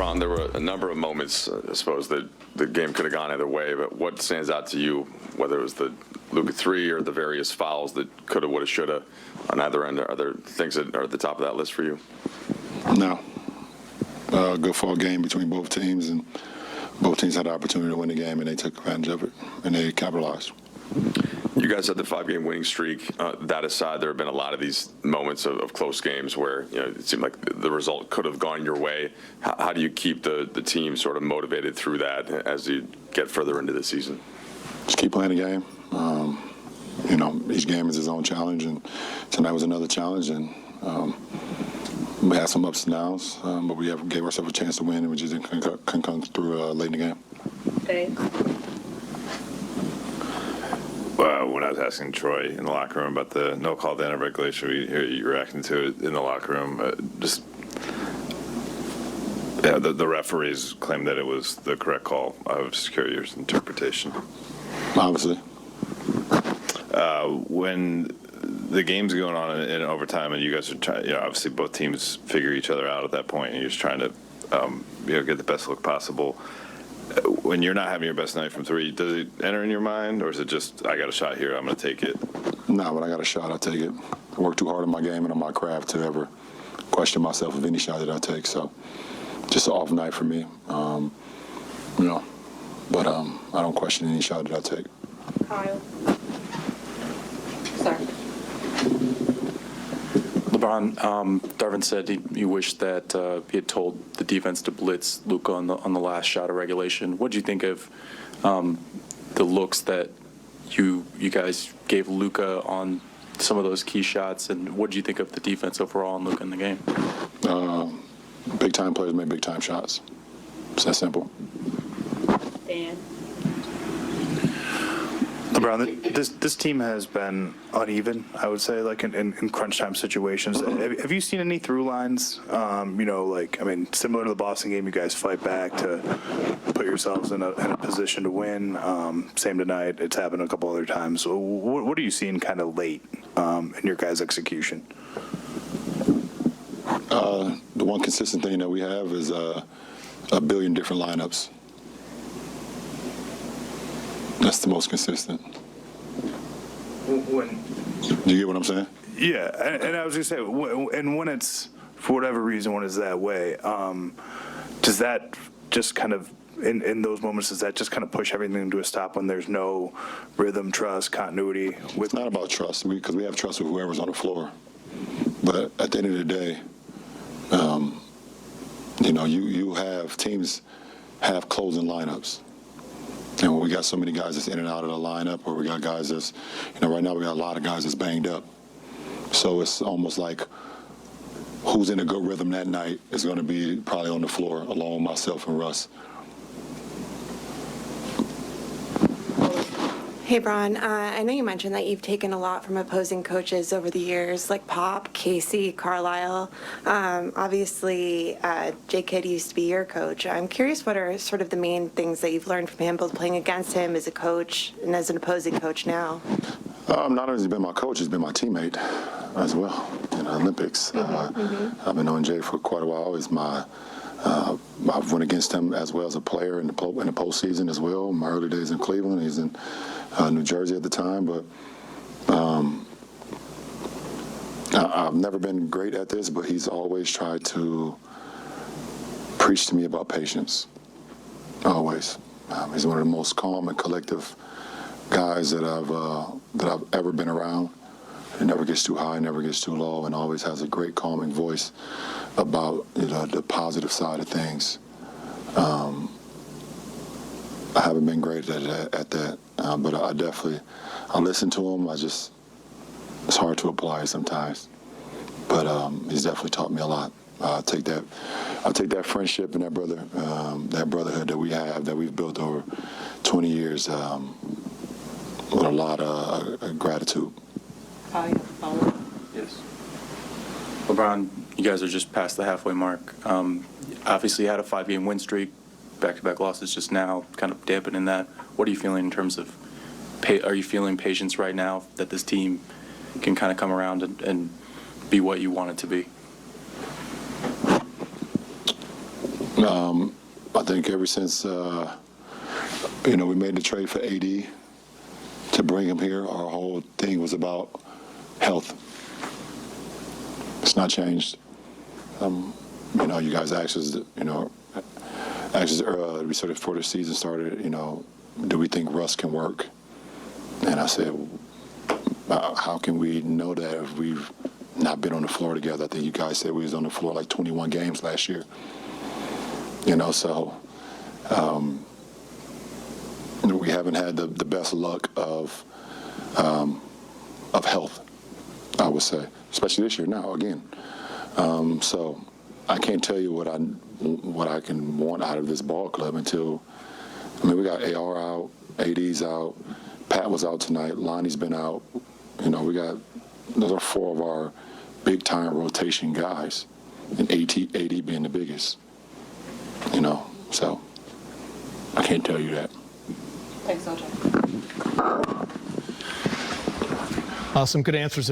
LeBron, there were a number of moments, I suppose, that the game could have gone either way, but what stands out to you, whether it was the Luka 3 or the various fouls that could have, would have, should have on either end? Are there things that are at the top of that list for you? No. Good fall game between both teams, and both teams had the opportunity to win the game, and they took advantage of it, and they capitalized. You guys had the 5-game winning streak. That aside, there have been a lot of these moments of close games where it seemed like the result could have gone your way. How do you keep the team sort of motivated through that as you get further into the season? Just keep playing the game. Each game is its own challenge, and tonight was another challenge, and we had some ups and downs, but we gave ourselves a chance to win, and we just didn't come through late in the game. Thanks. When I was asking Troy in the locker room about the no call at the end of regulation, we hear you reacting to it in the locker room. The referees claimed that it was the correct call. I was just curious interpretation. Obviously. When the game's going on in overtime, and you guys are trying, obviously both teams figure each other out at that point, and you're just trying to, get the best look possible. When you're not having your best night from 3, does it enter in your mind, or is it just, I got a shot here, I'm going to take it? No, when I got a shot, I take it. I work too hard on my game and on my craft to ever question myself of any shot that I take. So, just an off night for me, but I don't question any shot that I take. Kyle. Sorry. LeBron, Darvin said he wished that he had told the defense to blitz Luka on the last shot of regulation. What did you think of the looks that you guys gave Luka on some of those key shots, and what did you think of the defense overall on Luka in the game? Big time players make big time shots. It's that simple. Dan. LeBron, this team has been uneven, I would say, like in crunch time situations. Have you seen any through lines? Similar to the Boston game, you guys fight back to put yourselves in a position to win. Same tonight. It's happened a couple other times. So what are you seeing kind of late in your guys' execution? The one consistent thing that we have is a billion different lineups. That's the most consistent. Do you get what I'm saying? Yeah, and I was going to say, and when it's, for whatever reason, when it's that way, does that just kind of, in those moments, does that just kind of push everything to a stop when there's no rhythm, trust, continuity? It's not about trust, because we have trust with whoever's on the floor. But at the end of the day, you have teams have closing lineups. And when we got so many guys that's in and out of the lineup, or we got guys that's, right now we got a lot of guys that's banged up. So it's almost like who's in a good rhythm that night is going to be probably on the floor, along with myself and Russ. Hey, Bron, I know you mentioned that you've taken a lot from opposing coaches over the years, like Pop, Casey, Carlisle. Obviously, Jay Kidd used to be your coach. I'm curious, what are sort of the main things that you've learned from him, both playing against him as a coach and as an opposing coach now? Not only has he been my coach, he's been my teammate as well in the Olympics. I've been knowing Jay for quite a while. He's I've went against him as well as a player in the postseason as well. In my early days in Cleveland, he's in New Jersey at the time, but I've never been great at this, but he's always tried to preach to me about patience. Always. He's one of the most calm and collective guys that I've ever been around. He never gets too high, never gets too low, and always has a great calming voice about the positive side of things. I haven't been great at that, but I listen to him. It's hard to apply sometimes, but he's definitely taught me a lot. I take that friendship and that brotherhood that we have, that we've built over 20 years, with a lot of gratitude. Yes. LeBron, you guys are just past the halfway mark. Obviously, you had a 5-game win streak, back-to-back losses just now, kind of dampening that. What are you feeling in terms of, are you feeling patience right now that this team can kind of come around and be what you want it to be? I think ever since, we made the trade for AD to bring him here, our whole thing was about health. It's not changed. You guys asked us, we sort of before the season started, do we think Russ can work? And I said, how can we know that if we've not been on the floor together? I think you guys said we was on the floor like 21 games last year. So we haven't had the best luck of health, I would say, especially this year now again. So I can't tell you what I can want out of this ball club until, we got AR out, AD's out, Pat was out tonight, Lonnie's been out. Those are 4 of our big time rotation guys, and AD being the biggest. So I can't tell you that. Thanks, OJ. Awesome, good answers there.